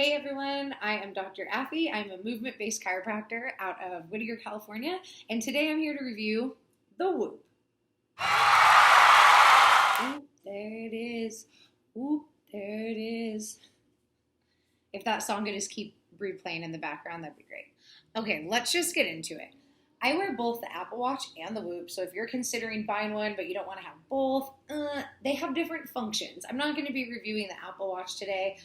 Hey everyone, I am Dr. Affy. I'm a movement-based chiropractor out of Whittier, California, and today I'm here to review the Whoop. Ooh, there it is. Ooh, there it is. If that song could just keep replaying in the background, that'd be great. Okay, let's just get into it. I wear both the Apple Watch and the Whoop, so if you're considering buying one but you don't want to have both, they have different functions. I'm not going to be reviewing the Apple Watch today,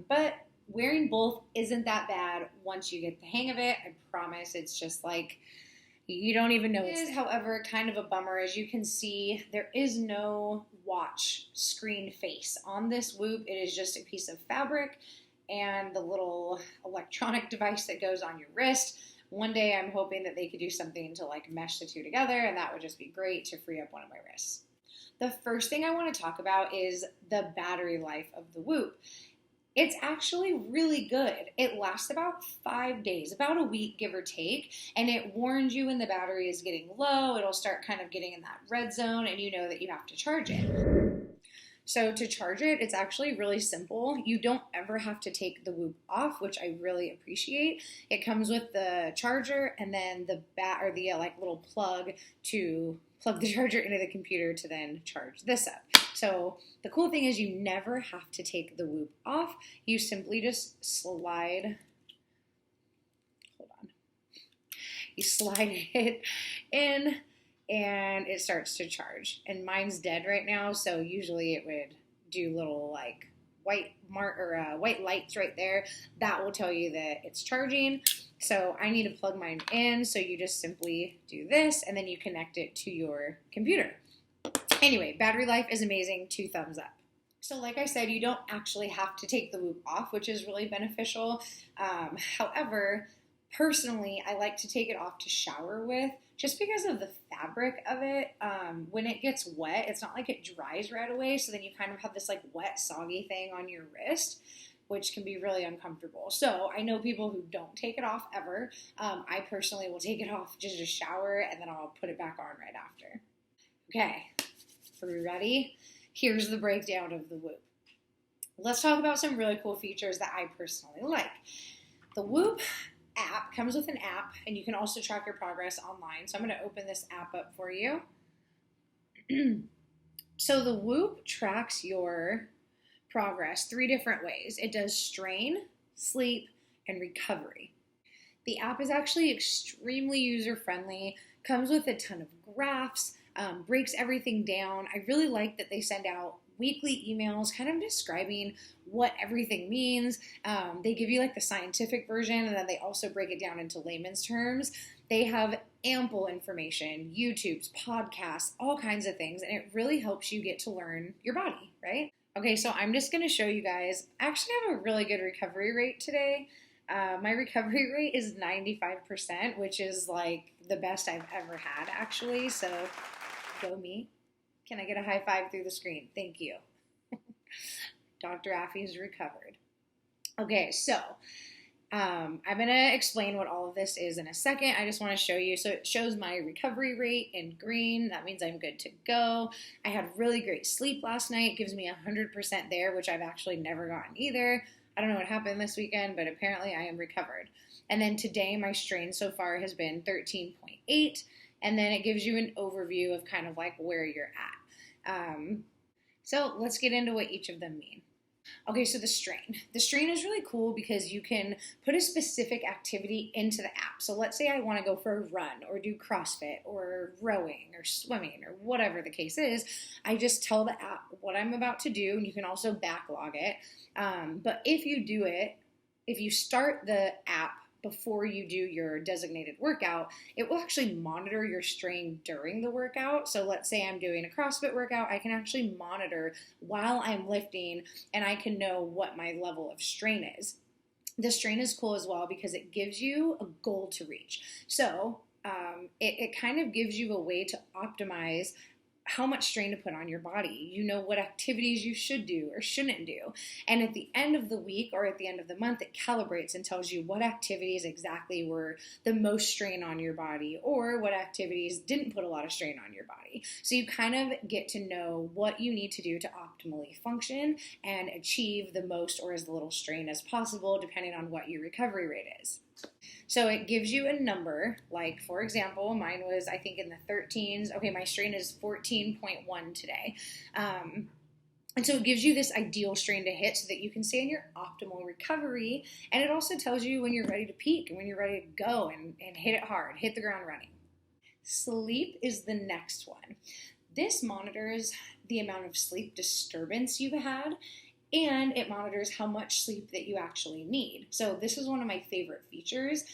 but wearing both isn't that bad once you get the hang of it. I promise. It's just like you don't even know. It is, however, kind of a bummer. As you can see, there is no watch screen face on this Whoop. It is just a piece of fabric and the little electronic device that goes on your wrist. One day I'm hoping that they could do something to like mesh the two together, and that would just be great to free up one of my wrists. The first thing I want to talk about is the battery life of the Whoop. It's actually really good. It lasts about 5 days, about a week, give or take, and it warns you when the battery is getting low. It'll start kind of getting in that red zone, and you know that you have to charge it. So to charge it, it's actually really simple. You don't ever have to take the Whoop off, which I really appreciate. It comes with the charger and then the like little plug to plug the charger into the computer to then charge this up. So the cool thing is you never have to take the Whoop off. You simply just slide, hold on, you slide it in and it starts to charge. And mine's dead right now, so usually it would do little like white lights right there. That will tell you that it's charging. So I need to plug mine in, so you just simply do this and then you connect it to your computer. Anyway, battery life is amazing, 2 thumbs up. So like I said, you don't actually have to take the Whoop off, which is really beneficial. However, personally, I like to take it off to shower with just because of the fabric of it. When it gets wet, it's not like it dries right away, so then you kind of have this like wet, soggy thing on your wrist, which can be really uncomfortable. So I know people who don't take it off ever. I personally will take it off just to shower, and then I'll put it back on right after. Okay, are we ready? Here's the breakdown of the Whoop. Let's talk about some really cool features that I personally like. The Whoop app comes with an app, and you can also track your progress online. So I'm going to open this app up for you. So the Whoop tracks your progress 3 different ways. It does strain, sleep, and recovery. The app is actually extremely user-friendly, comes with a ton of graphs, breaks everything down. I really like that they send out weekly emails kind of describing what everything means. They give you like the scientific version, and then they also break it down into layman's terms. They have ample information, YouTubes, podcasts, all kinds of things, and it really helps you get to learn your body, right? Okay, so I'm just going to show you guys. I actually have a really good recovery rate today. My recovery rate is 95%, which is like the best I've ever had, actually. So go me. Can I get a high five through the screen? Thank you. Dr. Affy's recovered. Okay, so I'm going to explain what all of this is in a second. I just want to show you. So it shows my recovery rate in green. That means I'm good to go. I had really great sleep last night. It gives me 100% there, which I've actually never gotten either. I don't know what happened this weekend, but apparently I am recovered. And then today my strain so far has been 13.8. And then it gives you an overview of kind of like where you're at. So let's get into what each of them mean. Okay, so the strain. The strain is really cool because you can put a specific activity into the app. So let's say I want to go for a run or do CrossFit or rowing or swimming or whatever the case is. I just tell the app what I'm about to do, and you can also backlog it. But if you do it, if you start the app before you do your designated workout, it will actually monitor your strain during the workout. So let's say I'm doing a CrossFit workout, I can actually monitor while I'm lifting, and I can know what my level of strain is. The strain is cool as well because it gives you a goal to reach. So it kind of gives you a way to optimize how much strain to put on your body. You know what activities you should do or shouldn't do. And at the end of the week or at the end of the month, it calibrates and tells you what activities exactly were the most strain on your body or what activities didn't put a lot of strain on your body. So you kind of get to know what you need to do to optimally function and achieve the most or as little strain as possible, depending on what your recovery rate is. So it gives you a number, like for example, mine was I think in the 13s. Okay, my strain is 14.1 today. And so it gives you this ideal strain to hit so that you can stay in your optimal recovery. And it also tells you when you're ready to peak and when you're ready to go and hit it hard, hit the ground running. Sleep is the next one. This monitors the amount of sleep disturbance you've had, and it monitors how much sleep that you actually need. So this is one of my favorite features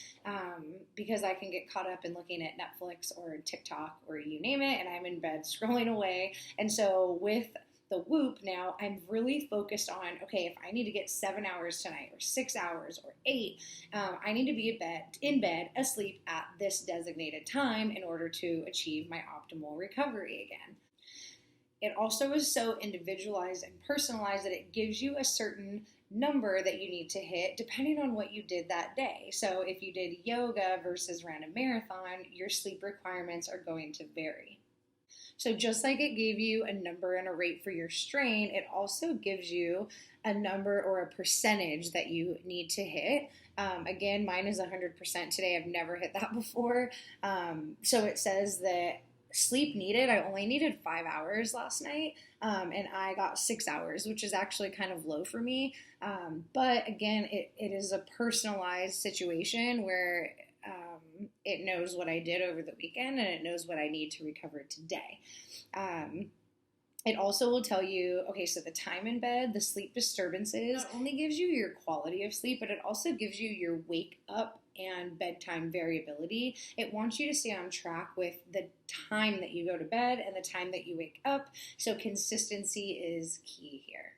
because I can get caught up in looking at Netflix or TikTok or you name it, and I'm in bed scrolling away. And so with the Whoop now, I'm really focused on, okay, if I need to get 7 hours tonight or 6 hours or 8, I need to be in bed, asleep at this designated time in order to achieve my optimal recovery again. It also is so individualized and personalized that it gives you a certain number that you need to hit depending on what you did that day. So if you did yoga versus ran a marathon, your sleep requirements are going to vary. So just like it gave you a number and a rate for your strain, it also gives you a number or a percentage that you need to hit. Again, mine is 100% today. I've never hit that before. So it says that sleep needed, I only needed 5 hours last night, and I got 6 hours, which is actually kind of low for me. But again, it is a personalized situation where it knows what I did over the weekend and it knows what I need to recover today. It also will tell you, okay, so the time in bed, the sleep disturbances, not only gives you your quality of sleep, but it also gives you your wake up and bedtime variability. It wants you to stay on track with the time that you go to bed and the time that you wake up. So consistency is key here.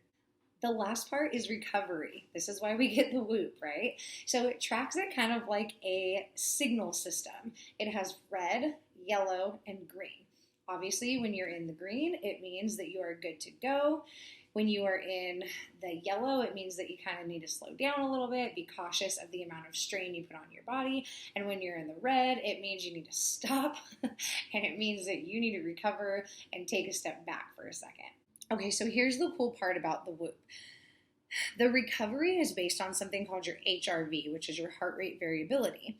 The last part is recovery. This is why we get the Whoop, right? So it tracks it kind of like a signal system. It has red, yellow, and green. Obviously, when you're in the green, it means that you are good to go. When you are in the yellow, it means that you kind of need to slow down a little bit, be cautious of the amount of strain you put on your body. And when you're in the red, it means you need to stop, and it means that you need to recover and take a step back for a second. Okay, so here's the cool part about the Whoop. The recovery is based on something called your HRV, which is your heart rate variability.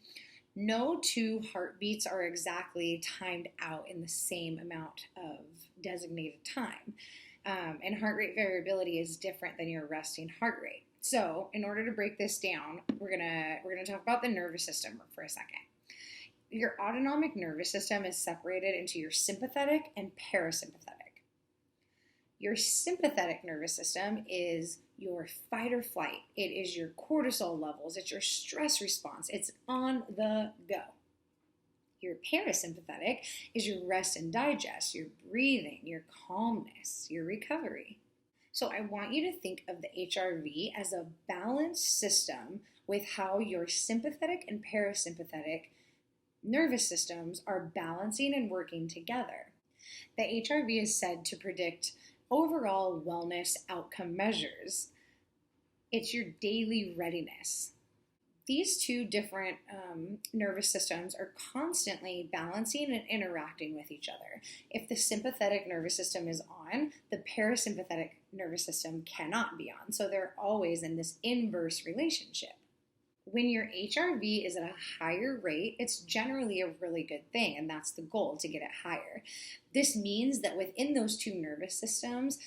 No two heartbeats are exactly timed out in the same amount of designated time. And heart rate variability is different than your resting heart rate. So in order to break this down, we're gonna talk about the nervous system for a second. Your autonomic nervous system is separated into your sympathetic and parasympathetic. Your sympathetic nervous system is your fight or flight. It is your cortisol levels. It's your stress response. It's on the go. Your parasympathetic is your rest and digest, your breathing, your calmness, your recovery. So I want you to think of the HRV as a balanced system with how your sympathetic and parasympathetic nervous systems are balancing and working together. The HRV is said to predict overall wellness outcome measures. It's your daily readiness. These two different nervous systems are constantly balancing and interacting with each other. If the sympathetic nervous system is on, the parasympathetic nervous system cannot be on. So they're always in this inverse relationship. When your HRV is at a higher rate, it's generally a really good thing, and that's the goal, to get it higher. This means that within those two nervous systems,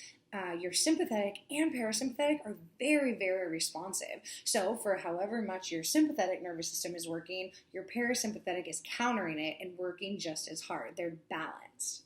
your sympathetic and parasympathetic are very, very responsive. So for however much your sympathetic nervous system is working, your parasympathetic is countering it and working just as hard. They're balanced.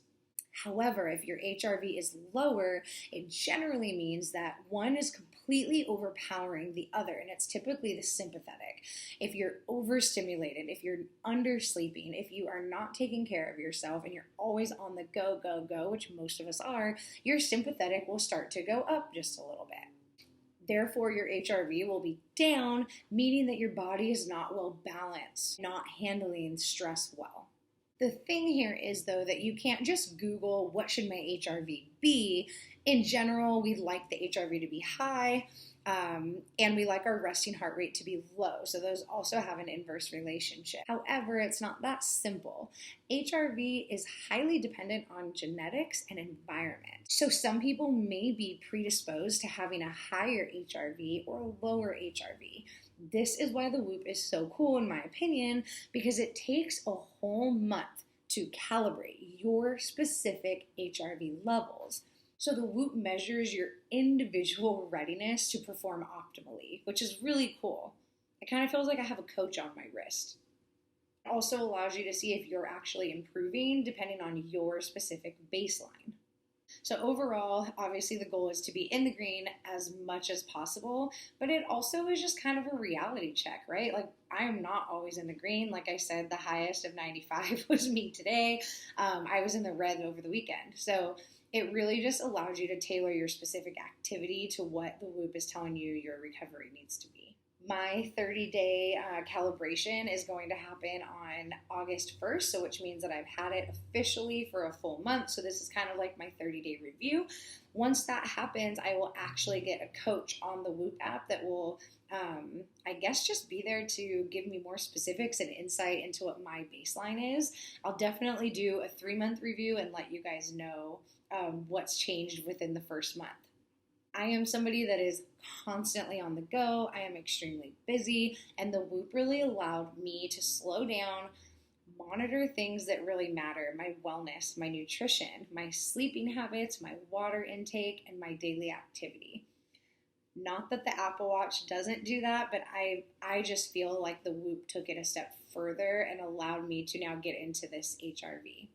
However, if your HRV is lower, it generally means that one is completely overpowering the other, and it's typically the sympathetic. If you're overstimulated, if you're undersleeping, if you are not taking care of yourself and you're always on the go, go, go, which most of us are, your sympathetic will start to go up just a little bit. Therefore, your HRV will be down, meaning that your body is not well balanced, not handling stress well. The thing here is, though, that you can't just Google what should my HRV be. In general, we like the HRV to be high, and we like our resting heart rate to be low. So those also have an inverse relationship. However, it's not that simple. HRV is highly dependent on genetics and environment. So some people may be predisposed to having a higher HRV or a lower HRV. This is why the Whoop is so cool, in my opinion, because it takes a whole month to calibrate your specific HRV levels. So the Whoop measures your individual readiness to perform optimally, which is really cool. It kind of feels like I have a coach on my wrist. It also allows you to see if you're actually improving depending on your specific baseline. So overall, obviously the goal is to be in the green as much as possible, but it also is just kind of a reality check, right? Like, I am not always in the green. Like I said, the highest of 95 was me today. I was in the red over the weekend. So it really just allows you to tailor your specific activity to what the Whoop is telling you your recovery needs to be. My 30-day calibration is going to happen on August 1st, so which means that I've had it officially for a full month. So this is kind of like my 30-day review. Once that happens, I will actually get a coach on the Whoop app that will, I guess, just be there to give me more specifics and insight into what my baseline is. I'll definitely do a 3-month review and let you guys know what's changed within the first month. I am somebody that is constantly on the go. I am extremely busy, and the Whoop really allowed me to slow down, monitor things that really matter: my wellness, my nutrition, my sleeping habits, my water intake, and my daily activity. Not that the Apple Watch doesn't do that, but I just feel like the Whoop took it a step further and allowed me to now get into this HRV.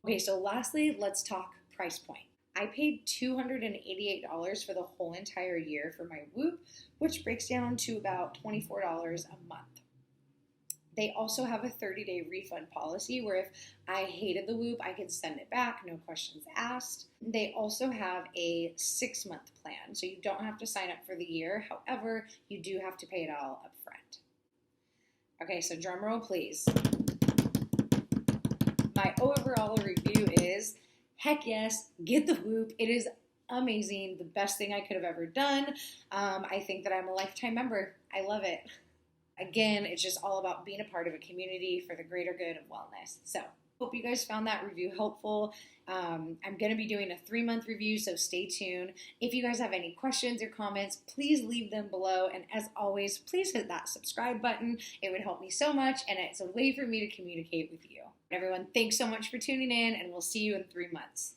Okay, so lastly, let's talk price point. I paid $288 for the whole entire year for my Whoop, which breaks down to about $24 a month. They also have a 30-day refund policy where if I hated the Whoop, I could send it back, no questions asked. They also have a 6-month plan, so you don't have to sign up for the year. However, you do have to pay it all up front. Okay, so drum roll, please. My overall review is, heck yes, get the Whoop. It is amazing, the best thing I could have ever done. I think that I'm a lifetime member. I love it. Again, it's just all about being a part of a community for the greater good of wellness. So, hope you guys found that review helpful. I'm going to be doing a 3-month review, so stay tuned. If you guys have any questions or comments, please leave them below. And as always, please hit that subscribe button. It would help me so much, and it's a way for me to communicate with you. Everyone, thanks so much for tuning in, and we'll see you in 3 months.